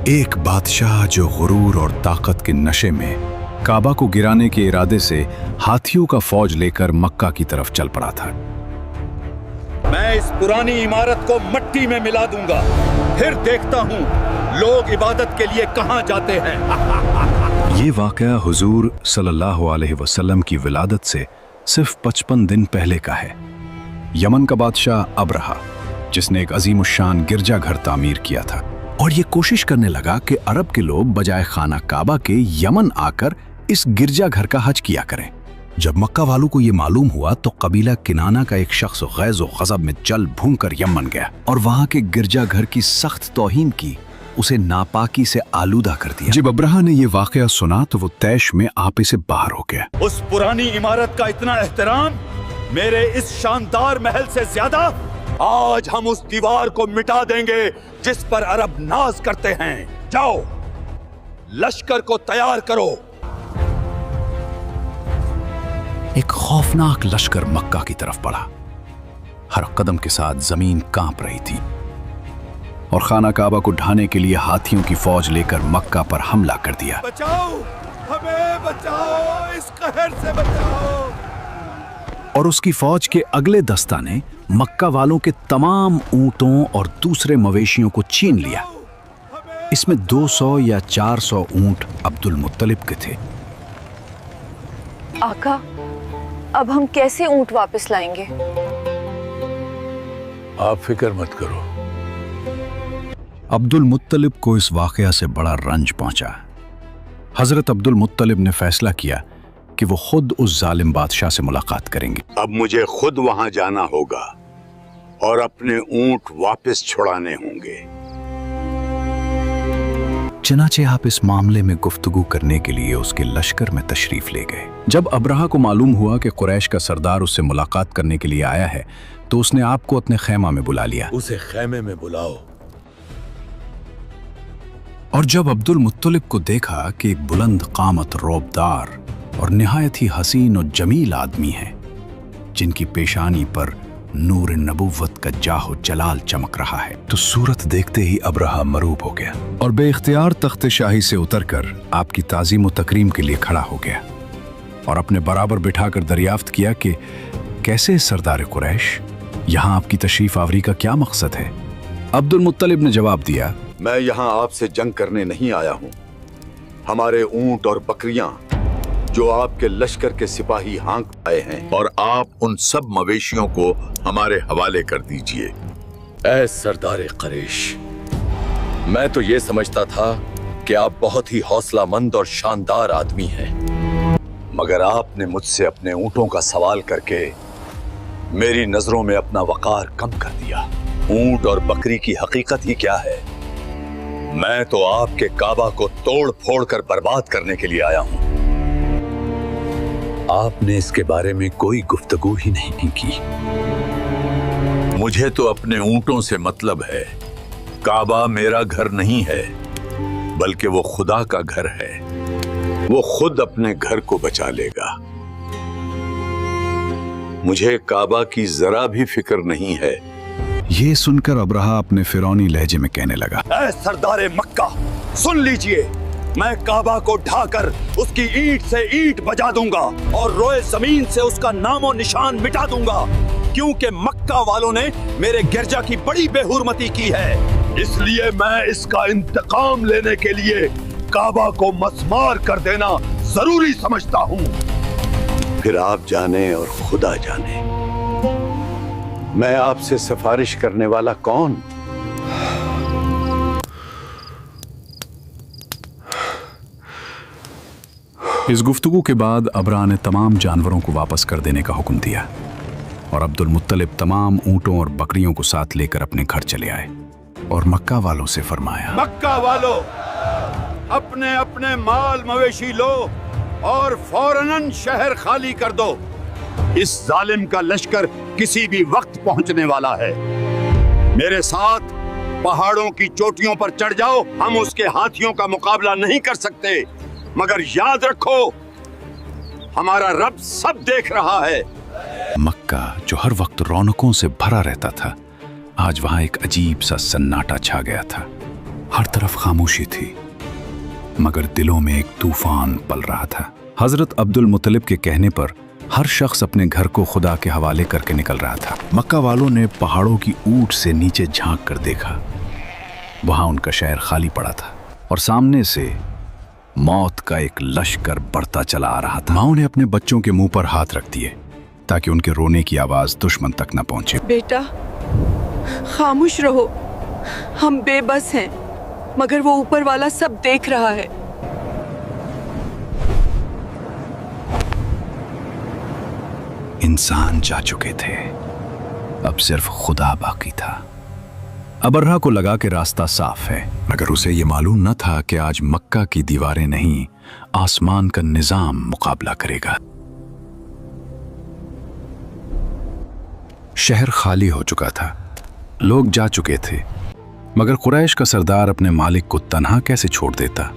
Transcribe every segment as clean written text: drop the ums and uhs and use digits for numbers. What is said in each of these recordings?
एक बादशाह जो गुरूर और ताकत के नशे में काबा को गिराने के इरादे से हाथियों का फौज लेकर मक्का की तरफ चल पड़ा था। मैं इस पुरानी इमारत को मिट्टी में मिला दूंगा, फिर देखता हूँ लोग इबादत के लिए कहाँ जाते हैं। ये वाकया हुजूर सल्लल्लाहु अलैहि वसल्लम की विलादत से सिर्फ 55 दिन पहले का है। यमन का बादशाह अबरहा, जिसने एक अजीमुशान गिरजाघर तामीर किया था और ये कोशिश करने लगा कि अरब के लोग बजाय खाना काबा के यमन आकर इस गिरजाघर का हज किया करें। जब मक्का वालों को ये मालूम हुआ तो कबीला किनाना का एक शख्स गैज़ और गज़ब में जल भून कर यमन गया और वहां के गिरजाघर की सख्त तौहीन की, उसे नापाकी से आलूदा कर दिया। जब अबरहा ने ये वाकया सुना तो वो तैश में आपे से बाहर हो गया। उस पुरानी इमारत का इतना एहतराम मेरे इस शानदार महल से ज्यादा, आज हम उस दीवार को मिटा देंगे जिस पर अरब नाज करते हैं। जाओ, लश्कर को तैयार करो। एक खौफनाक लश्कर मक्का की तरफ बढ़ा। हर कदम के साथ जमीन कांप रही थी और खाना काबा को ढाने के लिए हाथियों की फौज लेकर मक्का पर हमला कर दिया। बचाओ, हमें बचाओ, इस कहर से बचाओ। और उसकी फौज के अगले दस्ता ने मक्का वालों के तमाम ऊंटों और दूसरे मवेशियों को छीन लिया। इसमें 200 या 400 ऊंट अब्दुल मुत्तलिब के थे। आका, अब हम कैसे ऊंट वापस लाएंगे? आप फिक्र मत करो। अब्दुल मुत्तलिब को इस वाकया से बड़ा रंज पहुंचा। हजरत अब्दुल मुत्तलिब ने फैसला किया कि वो खुद उस जालिम बादशाह से मुलाकात करेंगे। अब मुझे खुद वहां जाना होगा और अपने ऊंट वापस छुड़ाने होंगे। चनाचे आप इस मामले में गुफ्तगू करने के लिए उसके लश्कर में तशरीफ ले गए। जब अबरहा को मालूम हुआ कि कुरैश का सरदार उससे मुलाकात करने के लिए आया है तो उसने आपको अपने खैमा में बुला लिया। उसे खैमे में बुलाओ। और जब अब्दुल मुत्तलिब को देखा कि एक बुलंद कामत, रौबदार और निहायत ही हसीन और जमील आदमी है, जिनकी पेशानी पर नूर नबुव्वत का जाहो जलाल चमक रहा है, तो सूरत देखते ही अबरहा मरूब हो गया और बेइख्तियार तख्ते शाही से उतरकर आपकी ताज़ीम व तकरीम के लिए खड़ा हो गया और अपने बराबर बिठाकर दरियाफ्त किया कि कैसे सरदार कुरैश, यहाँ आपकी तशरीफ आवरी का क्या मकसद है? अब्दुल मुत्तलिब ने जवाब दिया, मैं यहाँ आपसे जंग करने नहीं आया हूँ। हमारे ऊंट और बकरियां जो आपके लश्कर के सिपाही हाँक आए हैं, और आप उन सब मवेशियों को हमारे हवाले कर दीजिए। ऐ सरदार कुरैश, मैं तो ये समझता था कि आप बहुत ही हौसलामंद और शानदार आदमी हैं, मगर आपने मुझसे अपने ऊंटों का सवाल करके मेरी नजरों में अपना वकार कम कर दिया। ऊंट और बकरी की हकीकत ही क्या है? मैं तो आपके काबा को तोड़ फोड़ कर बर्बाद करने के लिए आया हूं। आपने इसके बारे में कोई गुफ्तगू ही नहीं की। मुझे तो अपने ऊंटों से मतलब है। काबा मेरा घर नहीं है, बल्कि वो खुदा का घर है। वो खुद अपने घर को बचा लेगा। मुझे काबा की जरा भी फिक्र नहीं है। ये सुनकर अबरहा अपने फिरौनी लहजे में कहने लगा, ऐ सरदार मक्का, सुन लीजिए, मैं काबा को ढाकर उसकी ईंट से ईंट बजा दूंगा और रोए जमीन से उसका नामो निशान मिटा दूंगा, क्योंकि मक्का वालों ने मेरे गिरजा की बड़ी बेहुरमती की है। इसलिए मैं इसका इंतकाम लेने के लिए काबा को मस्मार कर देना जरूरी समझता हूँ। फिर आप जाने और खुदा जाने, मैं आपसे सिफारिश करने वाला कौन? इस गुफ्तगू के बाद अबरहा ने तमाम जानवरों को वापस कर देने का हुक्म दिया और अब्दुल मुत्तलिब तमाम ऊंटों और बकरियों को साथ लेकर अपने घर चले आए और मक्का वालों से फरमाया, मक्का वालों, अपने अपने माल मवेशी लो और फौरन शहर खाली कर दो। इस जालिम का लश्कर किसी भी वक्त पहुंचने वाला है। मेरे साथ पहाड़ों की चोटियों पर चढ़ जाओ। हम उसके हाथियों का मुकाबला नहीं कर सकते, मगर याद रखो, हमारा रब सब देख रहा है। मक्का, जो हर वक्त रौनकों से भरा रहता था, आज वहां एक अजीब सा सन्नाटा छा गया था। हर तरफ खामोशी थी, मगर दिलों में एक तूफान पल रहा था। हजरत अब्दुल मुत्तलिब के कहने पर हर शख्स अपने घर को खुदा के हवाले करके निकल रहा था। मक्का वालों ने पहाड़ों की ऊंट से नीचे झांक कर देखा। वहां उनका शहर खाली पड़ा था और सामने से मौत का एक लश्कर बढ़ता चला आ रहा था। माओ ने अपने बच्चों के मुंह पर हाथ रख दिए ताकि उनके रोने की आवाज दुश्मन तक न पहुंचे। बेटा, खामोश रहो, हम बेबस हैं, मगर वो ऊपर वाला सब देख रहा है। इंसान जा चुके थे, अब सिर्फ खुदा बाकी था। अबरहा को लगा कि रास्ता साफ है, मगर उसे ये मालूम न था कि आज मक्का की दीवारें नहीं, आसमान का निजाम मुकाबला करेगा। शहर खाली हो चुका था, लोग जा चुके थे, मगर कुरैश का सरदार अपने मालिक को तन्हा कैसे छोड़ देता।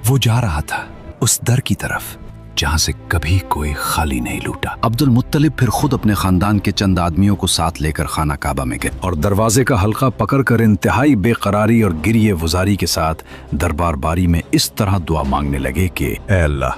वो जा रहा था उस दर की तरफ जहां से कभी कोई खाली नहीं लूटा। अब्दुल मुत्तलिब फिर खुद अपने खानदान के चंद आदमियों को साथ लेकर खाना काबा में गए और दरवाजे का हल्का पकड़कर इंतहाई बेकरारी और गिरिए वजारी के साथ दरबार बारी में इस तरह दुआ मांगने लगे कि ऐ अल्लाह,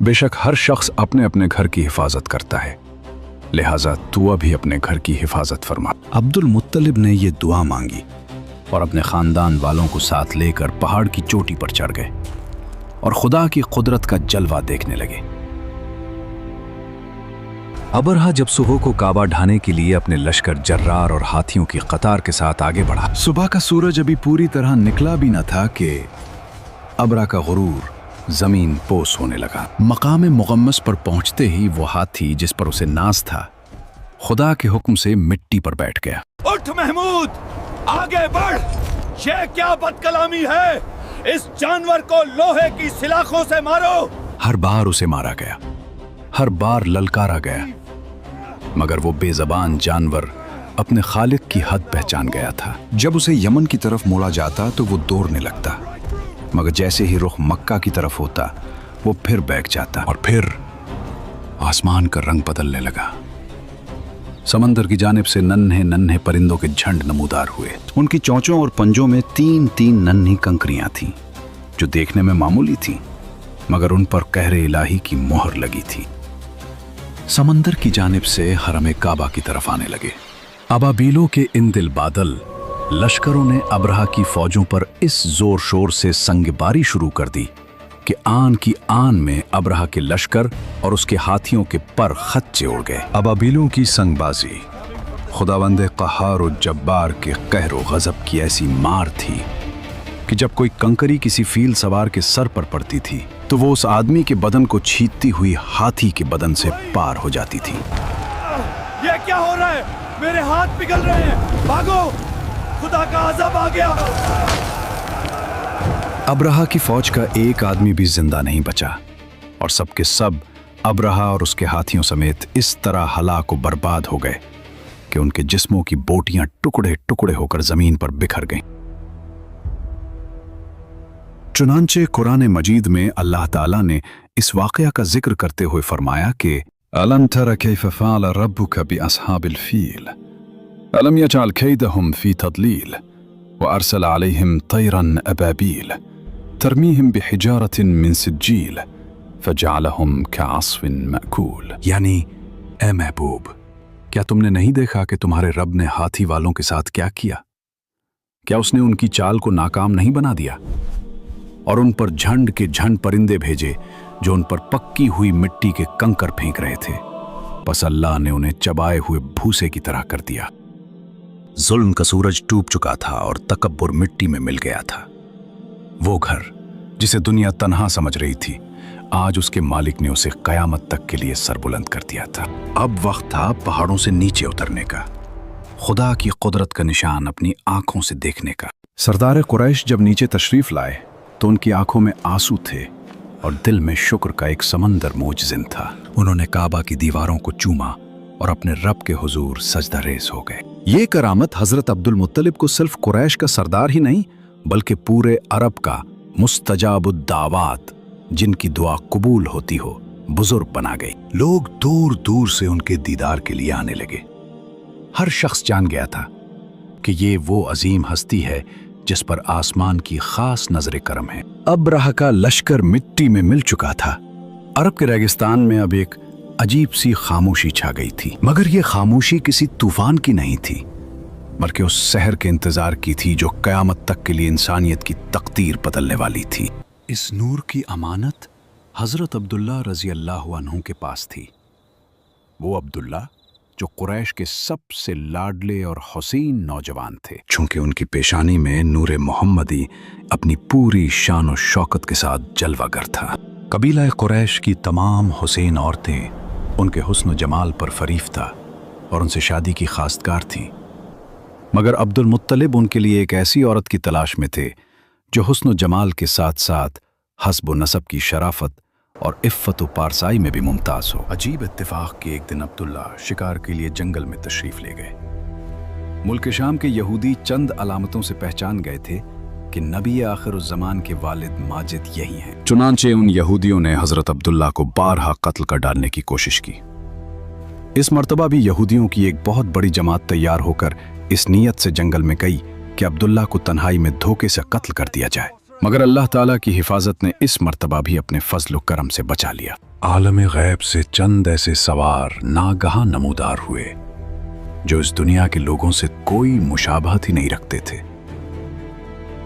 बेशक हर शख्स अपने अपने घर की हिफाजत करता है, लिहाजा तू अभी अपने घर की हिफाजत फरमा। अब्दुल मुत्तलिब ने ये दुआ मांगी और अपने खानदान वालों को साथ लेकर पहाड़ की चोटी पर चढ़ गए और खुदा की कुदरत का जलवा देखने लगे। अबरहा जब सुबह को काबा ढाने के लिए अपने लश्कर जर्रार और हाथियों की कतार के साथ आगे बढ़ा। सुबह का सूरज अभी पूरी तरह निकला भी न था कि अबरहा का गुरूर जमीन पोस होने लगा। मकाम मुगम्मस पर पहुंचते ही वो हाथी जिस पर उसे नाज था, खुदा के हुक्म से मिट्टी पर बैठ गया। उठ महमूद, आगे बढ़। ये क्या बदकलामी है? इस जानवर को लोहे की सिलाखों से मारो। हर बार उसे मारा गया, हर बार ललकारा गया, मगर वो बेजबान जानवर अपने खालिक की हद पहचान गया था। जब उसे यमन की तरफ मोड़ा जाता तो वो दौड़ने लगता, मगर जैसे ही रुख मक्का की तरफ होता वो फिर बैठ जाता और फिर आसमान का रंग बदलने लगा। समंदर की जानिब से नन्हे नन्हे परिंदों के झंड नमूदार हुए। उनकी चोंचों और पंजों में 3-3 नन्ही कंकरियां थीं, जो देखने में मामूली थीं, मगर उन पर कहरे इलाही की मोहर लगी थी। समंदर की जानिब से हरम काबा की तरफ आने लगे। अबाबीलों के इन दिल बादल लश्करों ने अबरहा की फौजों पर इस जोर शोर से संगबारी शुरू कर दी कि आन की आन में अबरहा के लश्कर और उसके हाथियों के पर खच्चे उड़ गए। अबाबीलों की संगबाजी खुदावंदे क़हार और जब्बार के कहर और गज़ब की ऐसी मार थी कि जब कोई कंकरी किसी फील सवार के सर पर पड़ती थी तो वो उस आदमी के बदन को छींटती हुई हाथी के बदन से पार हो जाती थी। ये क्या हो रहा है? मेरे हाथ पिघल रहे हैं, भागो, खुदा का अज़ब आ गया। अबरहा की फौज का एक आदमी भी जिंदा नहीं बचा और सबके सब अबरहा और उसके हाथियों समेत इस तरह हलाक व बर्बाद हो गए कि उनके जिस्मों की बोटियां टुकड़े टुकड़े होकर जमीन पर बिखर गईं। चुनांचे कुरान मजीद में अल्लाह ताला ने इस वाक़या का जिक्र करते हुए फरमाया कि अलम तरा कैफ़ फ़अल रब्बुका बिअस्हाबिल फ़ील अलम यजअल कैदहुम फ़ी तदलील व अरसल अलैहिम तैरन अबाबील तरमीहिम बिहिजारतिन मिन सिज्जील फजअलहुम कअस्फ़िन मअकूल। यानी, ए महबूब, क्या तुमने नहीं देखा कि तुम्हारे रब ने हाथी वालों के साथ क्या किया? क्या उसने उनकी चाल को नाकाम नहीं बना दिया और उन पर झंड के झंड परिंदे भेजे जो उन पर पक्की हुई मिट्टी के कंकर फेंक रहे थे? बस अल्लाह ने उन्हें चबाए हुए भूसे की तरह कर दिया। जुल्म का सूरज डूब चुका था और तकब्बुर मिट्टी में मिल गया था। वो घर जिसे दुनिया तन्हा समझ रही थी, आज उसके मालिक ने उसे कयामत तक के लिए सरबुलंद कर दिया था। अब वक्त था पहाड़ों से नीचे उतरने का, खुदा की कुदरत का निशान अपनी आंखों से देखने का। सरदार कुरैश जब नीचे तशरीफ लाए तो उनकी आंखों में आंसू थे और दिल में शुक्र का एक समंदर मोजजिन था। उन्होंने काबा की दीवारों को चूमा और अपने रब के हुजूर सजदा रेज़ हो गए। ये करामत हजरत अब्दुल मुत्तलिब को सिर्फ कुरैश का सरदार ही नहीं बल्कि पूरे अरब का मुस्तजाबुद्दावात, जिनकी दुआ कबूल होती हो, बुजुर्ग बना गई। लोग दूर दूर से उनके दीदार के लिए आने लगे। हर शख्स जान गया था कि ये वो अजीम हस्ती है जिस पर आसमान की खास नजर करम है। अब्राहा का लश्कर मिट्टी में मिल चुका था। अरब के रेगिस्तान में अब एक अजीब सी खामोशी छा गई थी, मगर यह खामोशी किसी तूफान की नहीं थी, बल्कि उस सहर के इंतजार की थी जो कयामत तक के लिए इंसानियत की तकदीर बदलने वाली थी। इस नूर की अमानत हजरत अब्दुल्ला रजी अल्लाह अन्हु के पास थी। वो अब्दुल्ला जो कुरैश के सबसे लाडले और हसीन नौजवान थे, चूंकि उनकी पेशानी में नूर मोहम्मदी अपनी पूरी शान और शौकत के साथ जलवागर था। कबीला कुरैश की तमाम हुसैन औरतें उनके हुस्न जमाल पर फरीफ्ता और उनसे शादी की खास्तगार थीं, मगर अब्दुल मुत्तलिब उनके लिए एक ऐसी औरत की तलाश में थे जो हुस्न जमाल के साथ साथ हस्ब नसब की शराफत और इफ़्फ़त व पारसाई में भी मुमताज़ हो। अजीब इत्तेफाक कि एक दिन अब्दुल्ला शिकार के लिए जंगल में तशरीफ़ ले गए। मुल्क शाम के यहूदी चंद अलामतों से पहचान गए थे कि नबी आखिरुज़्ज़मान के वालिद माजिद यही हैं। चुनांचे उन यहूदियों ने हज़रत अब्दुल्ला को बारहा कत्ल कर डालने की कोशिश की। इस मर्तबा भी यहूदियों की एक बहुत बड़ी जमात तैयार होकर इस नीयत से जंगल में गई कि अब्दुल्ला को तन्हाई में धोखे से कत्ल कर दिया जाए, मगर अल्लाह ताला की हिफाजत ने इस मर्तबा भी अपने फजल करम से बचा लिया। आलम गैब से चंद ऐसे सवार नागहा नमूदार हुए जो इस दुनिया के लोगों से कोई मुशाबहत ही नहीं रखते थे।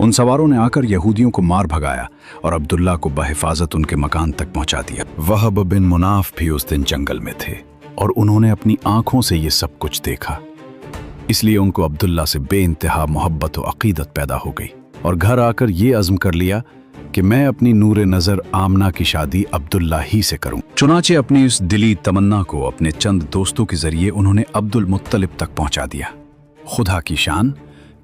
उन सवारों ने आकर यहूदियों को मार भगाया और अब्दुल्ला को बहिफाजत उनके मकान तक पहुंचा दिया। वहब बिन मुनाफ भी उस दिन जंगल में थे और उन्होंने अपनी आंखों से ये सब कुछ देखा, इसलिए उनको अब्दुल्ला से बेइंतहा मोहब्बत और अकीदत पैदा हो गई और घर आकर ये अज़्म कर लिया कि मैं अपनी नूर नज़र आमना की शादी अब्दुल्ला ही से करूं। चुनाचे अपनी इस दिली तमन्ना को अपने चंद दोस्तों के जरिए उन्होंने अब्दुल मुत्तलिब तक पहुंचा दिया। खुदा की शान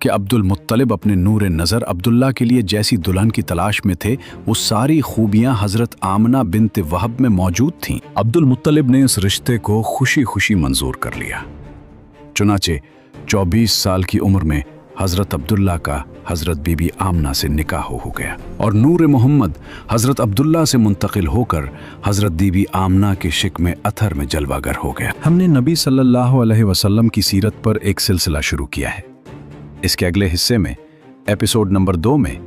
कि अब्दुल मुत्तलिब अपने नूर नज़र अब्दुल्ला के लिए जैसी दुल्हन की तलाश में थे, वो सारी खूबियां हज़रत आमना बिन्त वहब में मौजूद थीं। अब्दुल मुत्तलिब ने इस रिश्ते को खुशी खुशी मंजूर कर लिया। चुनाचे 24 साल की उम्र में हज़रत अब्दुल्ला का हज़रत बीबी आमना से निकाह हो गया और नूर मोहम्मद हज़रत अब्दुल्ला से मुंतकिल होकर हज़रत बीबी आमना के शिक में अथर में जलवागर हो गया। हमने नबी सल्लल्लाहु अलैहि वसल्लम की सीरत पर एक सिलसिला शुरू किया है। इसके अगले हिस्से में, एपिसोड नंबर 2 में,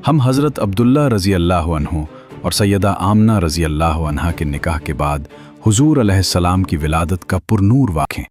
हम हज़रत अब्दुल्ला रज़ी अल्लाह अन्हु और सैयदा आमना रज़ी अल्लाह अन्हा के निकाह के बाद हुजूर अलैहिस्सलाम की विलादत का पुरनूर वाक़या